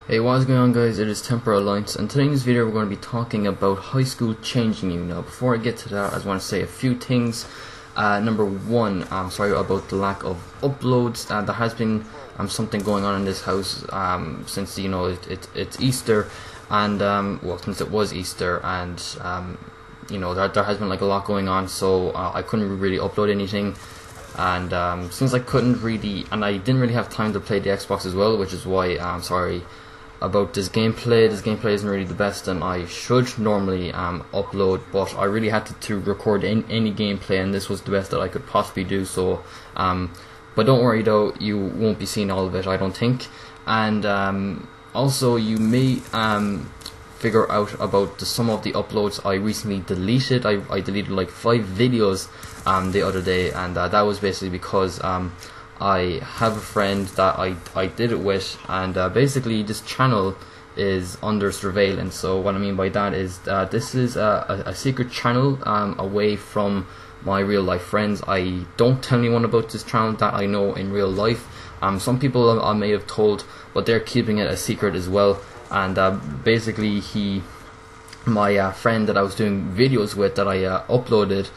Hey, what's going on, guys? It is TemperAlliance, and today in this video we're going to be talking about high school changing you. Now, before I get to that, I just want to say a few things. Number one, I'm sorry about the lack of uploads. There has been something going on in this house since it's Easter, and well, since it was Easter, and there has been like a lot going on, so I couldn't really upload anything. And since I couldn't really, and I didn't really have time to play the Xbox as well, which is why I'm sorry about this gameplay. This gameplay isn't really the best, and I should normally upload, but I really had to record any gameplay, and this was the best that I could possibly do. So but don't worry though, you won't be seeing all of it, I don't think. And also you may figure out about some of the uploads I recently deleted. I deleted like 5 videos the other day, and that was basically because I have a friend that I did it with, and basically this channel is under surveillance. So what I mean by that is this is a secret channel away from my real life friends. I don't tell anyone about this channel that I know in real life. Some people I may have told, but they're keeping it a secret as well. And basically my friend that I was doing videos with, that I uploaded,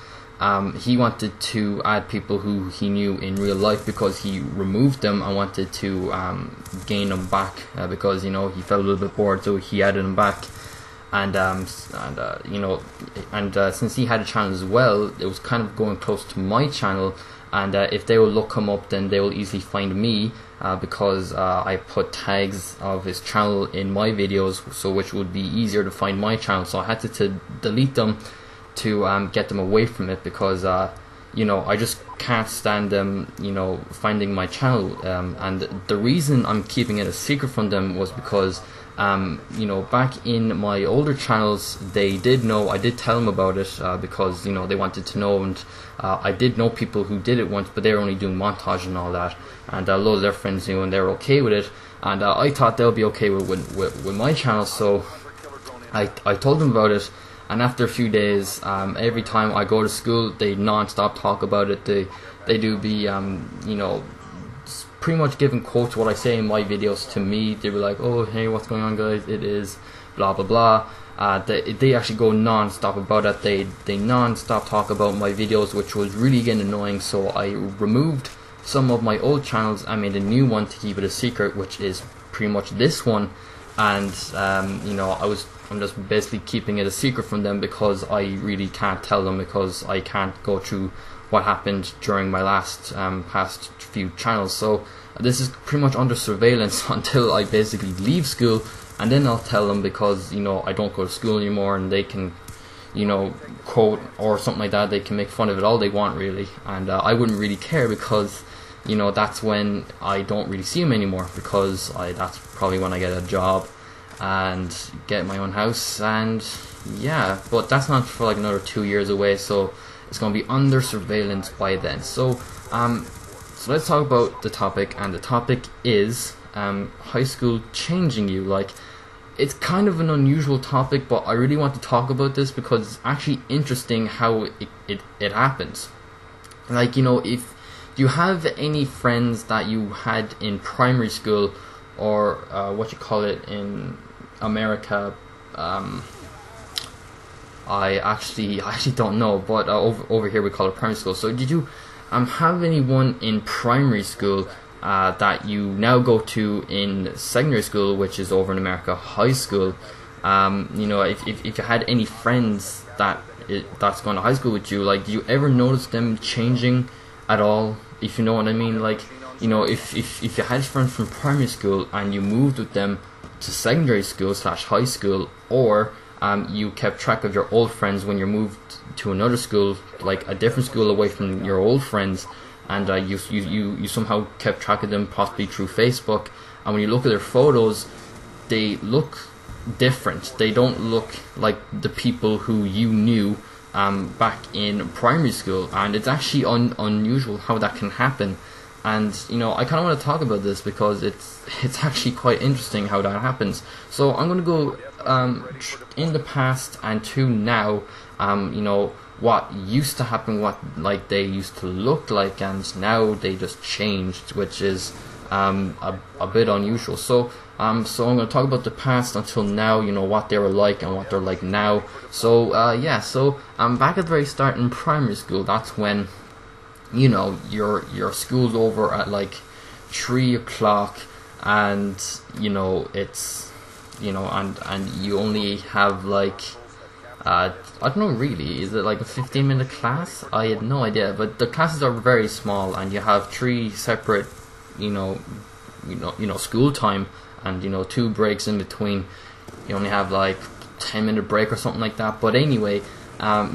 he wanted to add people who he knew in real life because he removed them and wanted to gain them back because he felt a little bit bored, so he added them back. And since he had a channel as well, it was kind of going close to my channel, and if they will look him up, then they will easily find me because I put tags of his channel in my videos, so which would be easier to find my channel. So I had to delete them to get them away from it, because I just can't stand them finding my channel. And the reason I'm keeping it a secret from them was because back in my older channels, they did know. I did tell them about it because they wanted to know, and I did know people who did it once, but they were only doing montage and all that, and a lot of their friends knew, and they were okay with it, and I thought they'll be okay with my channel. So I told them about it. And after a few days, every time I go to school, they non-stop talk about it. They do be, pretty much giving quotes what I say in my videos to me. They were like, "Oh, hey, what's going on, guys? It is blah blah blah." They actually go non-stop about it. They non-stop talk about my videos, which was really getting annoying. So I removed some of my old channels. I made a new one to keep it a secret, which is pretty much this one. And I'm just basically keeping it a secret from them because I really can't tell them, because I can't go through what happened during my last past few channels. So this is pretty much under surveillance until I basically leave school, and then I'll tell them, because I don't go to school anymore, and they can quote or something like that. They can make fun of it all they want, really, and I wouldn't really care, because that's when I don't really see them anymore, because that's probably when I get a job and get my own house, and yeah, but that's not for like another 2 years away, so it's going to be under surveillance by then. So let's talk about the topic, and the topic is high school changing you. Like, it's kind of an unusual topic, but I really want to talk about this because it's actually interesting how it happens. Like, if you have any friends that you had in primary school, or what you call it in America, I actually don't know, but over here we call it primary school. So did you have anyone in primary school that you now go to in secondary school, which is over in America high school? If you had any friends that's going to high school with you, like, do you ever notice them changing at all, if you know what I mean? Like, if you had friends from primary school and you moved with them to secondary school / high school, or you kept track of your old friends when you moved to another school, like a different school away from your old friends, and you somehow kept track of them, possibly through Facebook, and when you look at their photos, they look different. They don't look like the people who you knew back in primary school, and it's actually unusual how that can happen. And I kind of want to talk about this because it's actually quite interesting how that happens. So I'm going to go in the past and to now, what used to happen, what like they used to look like, and now they just changed, which is a bit unusual. So I'm going to talk about the past until now, what they were like and what they're like now. So back at the very start in primary school, that's when your school's over at like 3 o'clock, and it's and you only have like I don't know really, is it like a 15-minute class? I had no idea, but the classes are very small, and you have 3 separate school time, and 2 breaks in between. You only have like 10-minute break or something like that. But anyway, then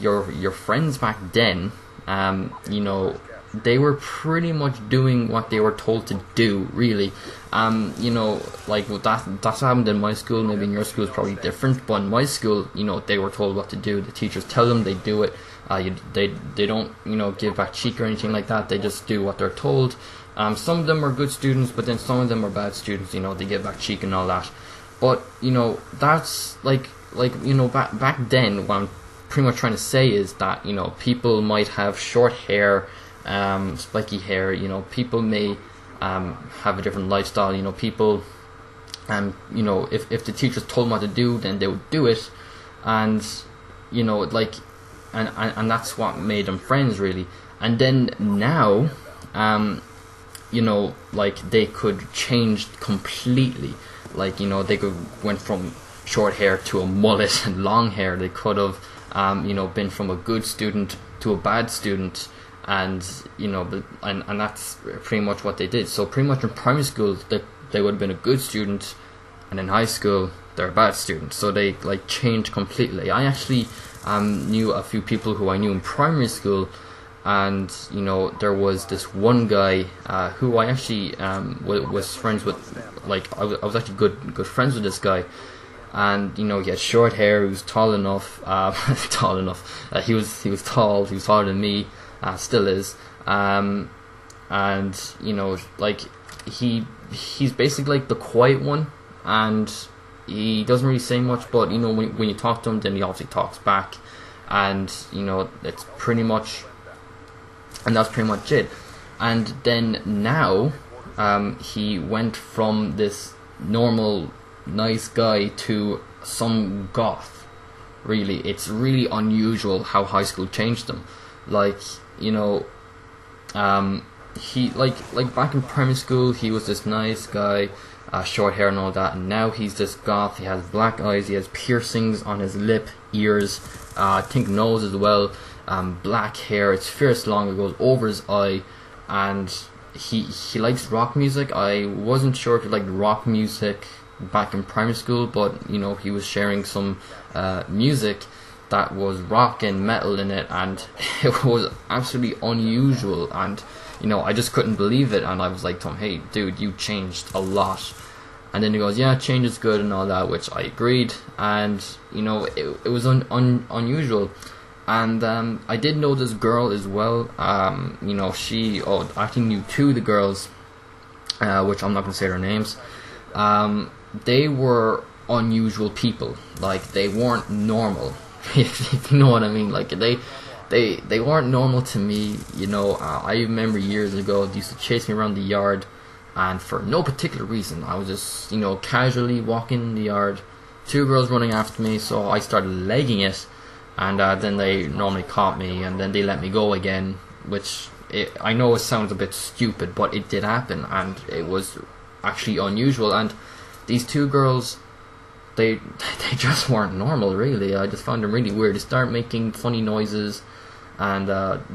your friends back then, they were pretty much doing what they were told to do, really. Like that's happened in my school. Maybe in your school is probably different, but in my school, they were told what to do. The teachers tell them, they do it. They don't give back cheek or anything like that. They just do what they're told. Some of them are good students, but then some of them are bad students. They give back cheek and all that. But that's back then. What I'm pretty much trying to say is that people might have short hair, spiky hair. People may have a different lifestyle. People, if the teachers told them what to do, then they would do it, and and that's what made them friends, really. And then now, they could change completely. They went from short hair to a mullet and long hair. They could have, been from a good student to a bad student, and and that's pretty much what they did. So pretty much in primary school, they would have been a good student, and in high school, they're a bad student. So they changed completely. I actually knew a few people who I knew in primary school, and there was this one guy who I actually was friends with. I was actually good friends with this guy, and he had short hair. He was tall enough, tall enough. He was tall. He was taller than me, still is. And he's basically the quiet one, and he doesn't really say much. But when you talk to him, then he obviously talks back, and it's pretty much. And that's pretty much it. And then now, he went from this normal, nice guy to some goth. Really, it's really unusual how high school changed him. He back in primary school, he was this nice guy, short hair and all that. And now he's this goth. He has black eyes. He has piercings on his lip, ears, I think nose as well. Black hair, it's fierce long, it goes over his eye, and he likes rock music. I wasn't sure if he liked rock music back in primary school, but he was sharing some music that was rock and metal in it, and it was absolutely unusual, and I just couldn't believe it. And I was like to him, hey dude, you changed a lot. And then he goes, yeah, change is good and all that, which I agreed. And it was unusual. And I did know this girl as well. She actually knew 2 of the girls, which I'm not going to say their names. They were unusual people. They weren't normal, if you know what I mean. They weren't normal to me. I remember years ago, they used to chase me around the yard, and for no particular reason, I was just casually walking in the yard. 2 girls running after me, so I started legging it. And then they normally caught me, and then they let me go again, which I know it sounds a bit stupid, but it did happen, and it was actually unusual. And these 2 girls, they just weren't normal, really. I just found them really weird. They started making funny noises and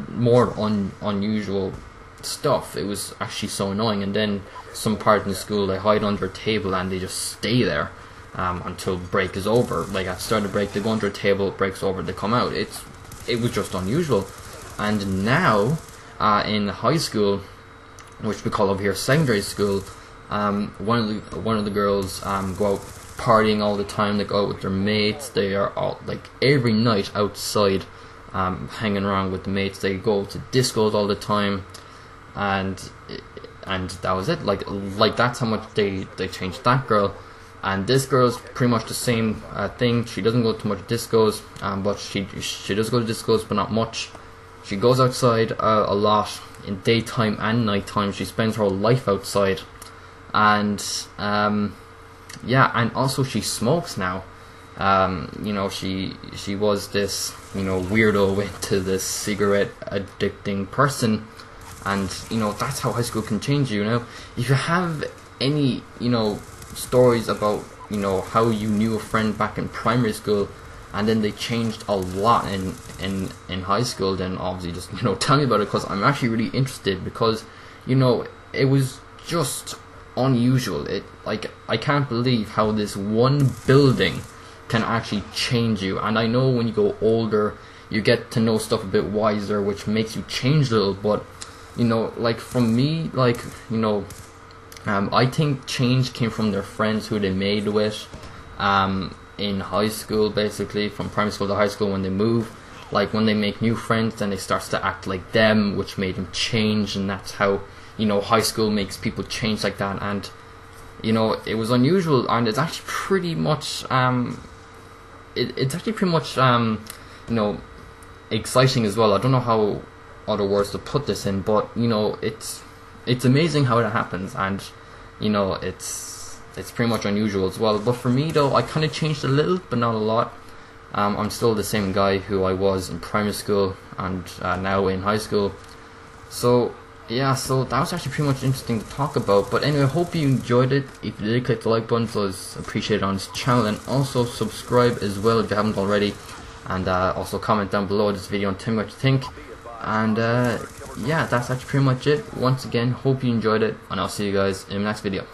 more unusual stuff. It was actually so annoying. And then some part in the school, they hide under a table and they just stay there. Until break is over. At the start of break, they go under a table, breaks over, they come out. It was just unusual. And now, in high school, which we call over here secondary school, one of the girls go out partying all the time. They go out with their mates. They are all every night outside, hanging around with the mates. They go to discos all the time, and that was it. That's how much they changed that girl. And this girl's pretty much the same thing. She doesn't go to much discos, but she does go to discos, but not much. She goes outside a lot in daytime and nighttime. She spends her life outside, and yeah, and also she smokes now. You know, she was this, you know, weirdo into this cigarette addicting person, and you know, that's how high school can change you. You know, if you have any, you know, stories about, you know, how you knew a friend back in primary school and then they changed a lot in high school, then obviously just, you know, tell me about it, because I'm actually really interested, because, you know, it was just unusual. It, like, I can't believe how this one building can actually change you. And I know when you go older you get to know stuff a bit wiser, which makes you change a little, but you know, like from me, like, you know, I think change came from their friends who they made with in high school, basically from primary school to high school. When they move, like when they make new friends, then they start to act like them, which made them change. And that's how, you know, high school makes people change like that. And you know, it was unusual, and it's actually pretty much it's actually pretty much you know, exciting as well. I don't know how other words to put this in, but you know, it's amazing how it happens, and you know, it's pretty much unusual as well. But for me though, I kind of changed a little, but not a lot. I'm still the same guy who I was in primary school and now in high school. So yeah, so that was actually pretty much interesting to talk about. But anyway, I hope you enjoyed it. If you did, click the like button, so it's appreciated on this channel, and also subscribe as well if you haven't already, and also comment down below this video and tell me what you think. And yeah, that's actually pretty much it. Once again, hope you enjoyed it, and I'll see you guys in the next video.